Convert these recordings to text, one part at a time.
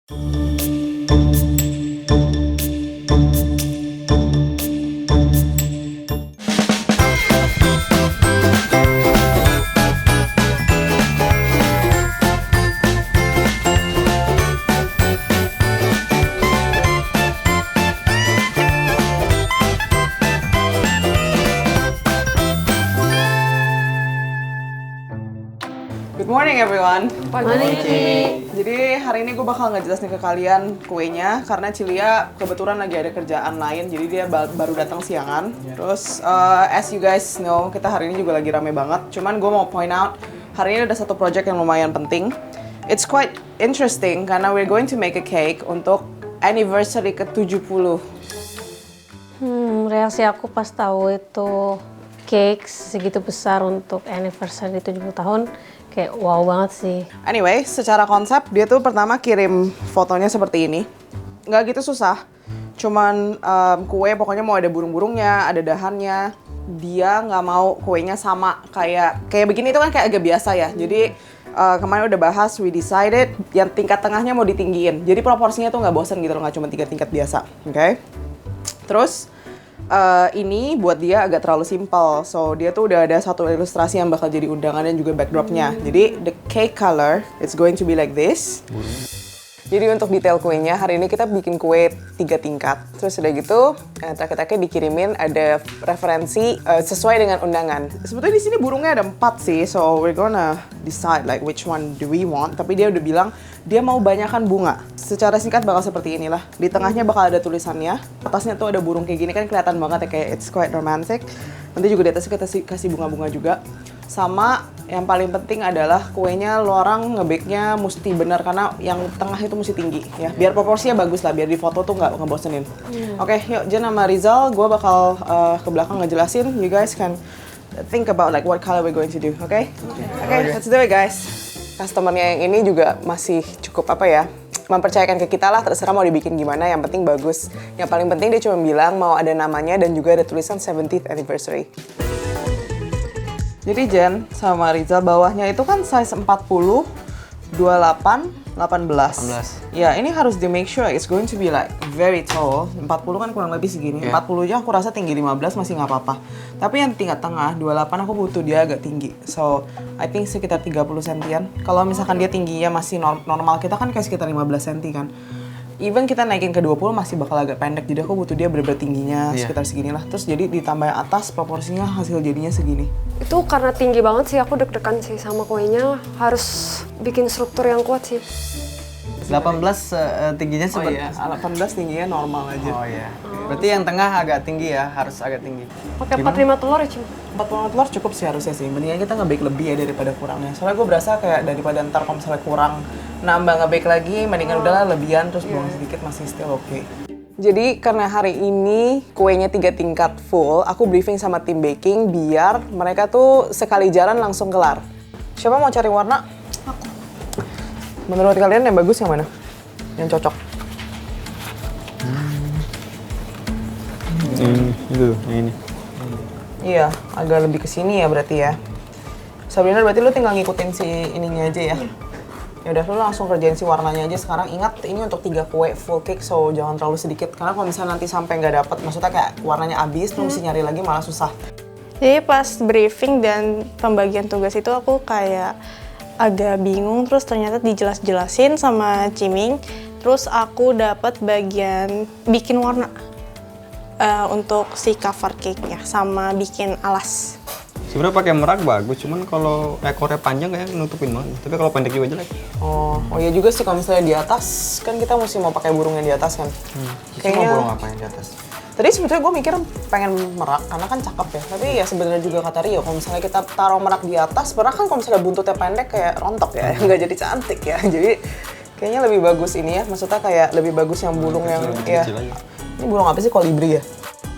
Good morning everyone. Morning. Jadi hari ini gue bakal ngejelasin ke kalian kuenya karena Cilia kebetulan lagi ada kerjaan lain, jadi dia baru datang siangan. Terus as you guys know, kita hari ini juga lagi rame banget. Cuman gue mau point out, hari ini ada satu project yang lumayan penting. It's quite interesting karena we're going to make a cake untuk anniversary ke-70. Reaksi aku pas tahu itu cake segitu besar untuk anniversary 70 tahun, kayak wow banget sih. Anyway, secara konsep dia tuh pertama kirim fotonya seperti ini. Nggak gitu susah. Cuman kue pokoknya mau ada burung-burungnya, ada dahannya. Dia nggak mau kuenya sama kayak begini itu kan kayak agak biasa ya. Jadi kemarin udah bahas, we decided yang tingkat tengahnya mau ditinggiin. Jadi proporsinya tuh nggak bosan gitu loh, nggak cuma 3 tingkat biasa. Oke? Terus ini buat dia agak terlalu simpel, so dia tuh udah ada satu ilustrasi yang bakal jadi undangan dan juga backdropnya. Jadi the cake color it's going to be like this. Jadi untuk detail kuenya hari ini kita bikin kue 3 tingkat. Terus udah gitu terakhir-terakhir dikirimin ada referensi sesuai dengan undangan. Sebetulnya di sini burungnya ada 4 sih, so we're gonna decide like which one do we want. Tapi dia udah bilang dia mau banyakan bunga. Secara singkat bakal seperti inilah. Di tengahnya bakal ada tulisannya. Atasnya tuh ada burung kayak gini kan kelihatan banget ya, kayak it's quite romantic. Nanti juga di atasnya kita kasih bunga-bunga juga. Sama yang paling penting adalah kuenya lo orang nge-bake-nya mesti benar karena yang tengah itu mesti tinggi ya. Biar proporsinya bagus lah, biar di foto tuh nggak ngebosenin. Oke, yuk Jen sama Rizal, gue bakal ke belakang ngejelasin. You guys can think about like what color we're going to do, okay? Okay, let's do it guys. Customernya yang ini juga masih cukup mempercayakan ke kita lah, terserah mau dibikin gimana, yang penting bagus. Yang paling penting dia cuma bilang mau ada namanya dan juga ada tulisan 70th anniversary. Jadi Jen sama Rizal bawahnya itu kan size 40, 28, 18. Ya ini harus di make sure it's going to be like very tall. 40 kan kurang lebih segini. 40 aja aku rasa tinggi 15 masih nggak apa-apa. Tapi yang tingkat tengah 28 aku butuh dia agak tinggi. So I think sekitar 30 sentian. Kalau misalkan dia tingginya masih normal kita kan kayak sekitar 15 senti kan. Even kita naikin ke 20 masih bakal agak pendek, jadi aku butuh dia bener-bener tingginya sekitar segini lah. Terus jadi ditambah yang atas proporsinya hasil jadinya segini. Itu karena tinggi banget sih, aku deg-degan sih sama kuenya. Harus bikin struktur yang kuat sih. 18 tingginya seperti 18 tingginya normal aja. Oh iya. Berarti yang tengah agak tinggi ya, harus agak tinggi. Pakai 45 telur ya, Cim? 45 telur cukup sih harusnya sih. Mendingan kita nge-bake lebih ya daripada kurangnya. Soalnya gue berasa kayak daripada ntar kalau misalnya kurang nambah nge-bake lagi, mendingan udahlah lebihan terus buang sedikit masih still okay. Jadi karena hari ini kuenya 3 tingkat full, aku briefing sama tim baking biar mereka tuh sekali jalan langsung kelar. Siapa mau cari warna? Aku. Menurut kalian yang bagus yang mana? Yang cocok? Itu, yang ini. Iya, agak lebih ke sini ya berarti ya. Sabrina, berarti lu tinggal ngikutin si ininya aja ya? Ya udah, lu langsung kerjain si warnanya aja sekarang. Ingat, ini untuk 3 kue full cake, so jangan terlalu sedikit. Karena kalau misalnya nanti sampai nggak dapet, maksudnya kayak warnanya habis, lu mesti nyari lagi malah susah. Jadi pas briefing dan pembagian tugas itu aku kayak agak bingung, terus ternyata dijelas-jelasin sama Ciming. Terus aku dapat bagian bikin warna untuk si cover cake-nya sama bikin alas. Sebenarnya pakai merak bagus, cuman kalau ekornya panjang kayak nutupin banget. Tapi kalau pendek juga jelek. Oh iya juga sih kalau misalnya di atas, kan kita mesti mau pakai burung yang di atas kan. Kayaknya mau burung apa yang di atas? Tadi sebetulnya gue mikir pengen merak karena kan cakep ya. Tapi ya sebenarnya juga kata Rio, kalau misalnya kita taruh merak di atas, merak kan kalau misalnya buntutnya pendek kayak rontok ya, nggak jadi cantik ya. Jadi kayaknya lebih bagus ini ya, maksudnya kayak lebih bagus yang burung yang ya. Ini burung apa sih, kolibri ya?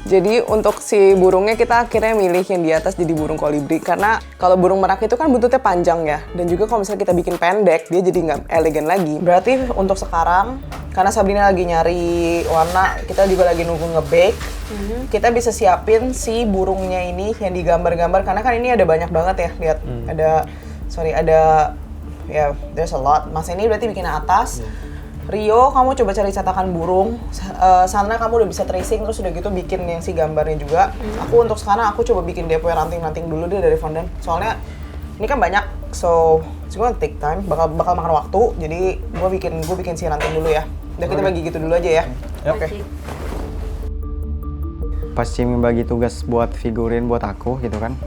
Jadi untuk si burungnya kita akhirnya milih yang di atas jadi burung kolibri karena kalau burung merak itu kan buntutnya panjang ya, dan juga kalau misalnya kita bikin pendek dia jadi nggak elegan lagi. Berarti untuk sekarang karena Sabrina lagi nyari warna, kita juga lagi nunggu nge-bake, kita bisa siapin si burungnya ini yang digambar-gambar karena kan ini ada banyak banget ya, lihat ada ya there's a lot. Mas ini berarti bikin atas. Rio, kamu coba cari cetakan burung. Sana kamu udah bisa tracing, terus udah gitu bikin yang si gambarnya juga. Aku untuk sekarang aku coba bikin DP ranting-ranting dulu deh dari fondant. Soalnya ini kan banyak, so it's gonna take time, bakal makan waktu. Jadi gue bikin si ranting dulu ya. Udah kita bagi gitu dulu aja ya. Oke. Pas Cimi bagi tugas buat figurin buat aku gitu kan,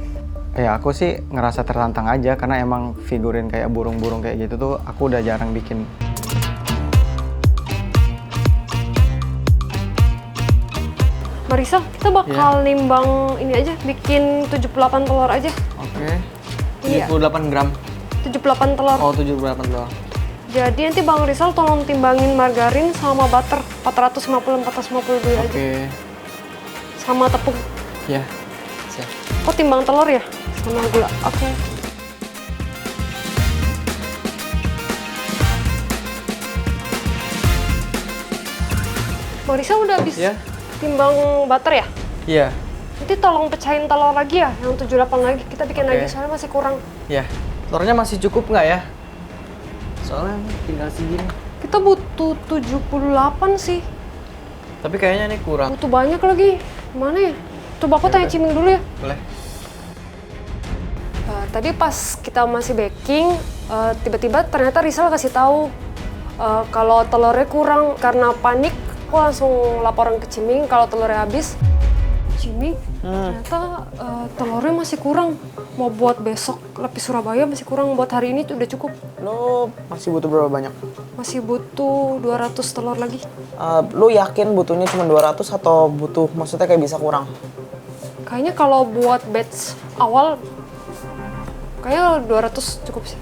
ya aku sih ngerasa tertantang aja karena emang figurin kayak burung-burung kayak gitu tuh aku udah jarang bikin. Marisa, kita bakal nimbang ini aja, bikin 78 telur aja. Oke. Iya. 78 gram. 78 telur. Oh, 78 telur. Jadi nanti Bang Rizal tolong timbangin margarin sama butter 450 dulu aja. Oke. Sama tepung. Ya. Siap. Oh, timbang telur ya? Sama gula. Oke. Bang Rizal udah habis Ya. timbang butter ya? Iya. Nanti tolong pecahin telur lagi ya, yang 78 lagi. Kita bikin Oke. lagi, soalnya masih kurang. Ya. Telurnya masih cukup nggak ya? Soalnya tinggal segini. Kita butuh 78 sih. Tapi kayaknya ini kurang. Butuh banyak lagi. Mana ya? Coba aku tanya Ciming dulu ya. Boleh. Tadi pas kita masih baking, tiba-tiba ternyata Rizal kasih tahu kalau telurnya kurang. Karena panik, aku langsung laporan ke Ciming kalau telurnya habis. Ciming, ternyata telurnya masih kurang. Mau buat besok lapis Surabaya masih kurang, buat hari ini tuh udah cukup. Lo masih butuh berapa banyak? Masih butuh 200 telur lagi. Lo yakin butuhnya cuma 200 atau butuh, maksudnya kayak bisa kurang? Kayaknya kalau buat batch awal, kayaknya 200 cukup sih.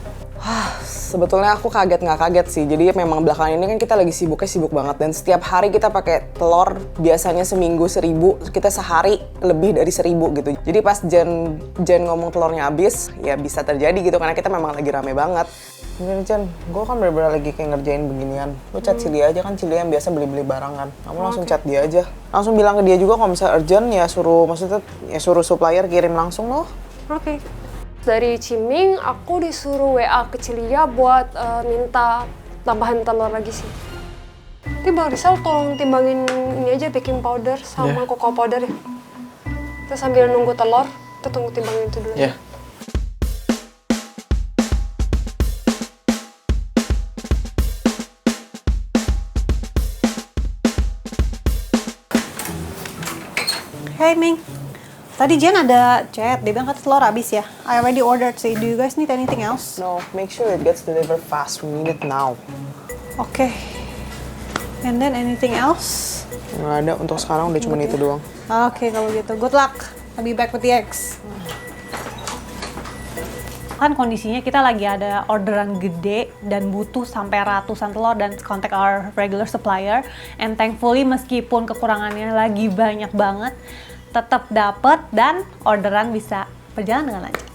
Sebetulnya aku kaget nggak kaget sih. Jadi memang belakangan ini kan kita lagi sibuk banget. Dan setiap hari kita pakai telur, biasanya seminggu 1000, kita sehari lebih dari 1000 gitu. Jadi pas Jen ngomong telurnya habis, ya bisa terjadi gitu. Karena kita memang lagi rame banget. Jen, gue kan bener-bener lagi kayak ngerjain beginian. Lo chat Cilia aja kan, Cilia yang biasa beli-beli barang kan. Kamu langsung chat dia aja. Langsung bilang ke dia juga kalau misalnya urgent ya suruh supplier kirim langsung loh. Oke. Dari Ciming, aku disuruh WA ke Cilia buat minta tambahan telur lagi sih. Nanti Bang Rizal tolong timbangin ini aja, baking powder sama cocoa powder ya. Kita sambil nunggu telur, kita tunggu timbangin itu dulu. Ya. Hey Ming, tadi Jen ada chat, dia bilang kata telur habis ya. I already ordered sih, do you guys need anything else? No, make sure it gets delivered fast. We need it now. Okay. And then anything else? Nggak ada, untuk sekarang udah cuma itu doang. Okay, kalau gitu. Good luck. I'll be back with the eggs. Kan kondisinya kita lagi ada orderan gede dan butuh sampai ratusan telur dan contact our regular supplier. And thankfully meskipun kekurangannya lagi banyak banget, tetap dapet dan orderan bisa berjalan dengan lancar.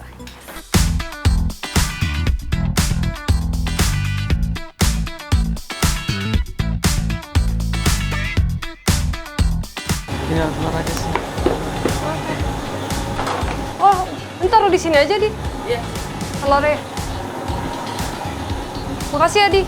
Ini telur aja sih. Oh, ini taruh di sini aja, Di. Iya. Telurnya. Makasih ya, Di.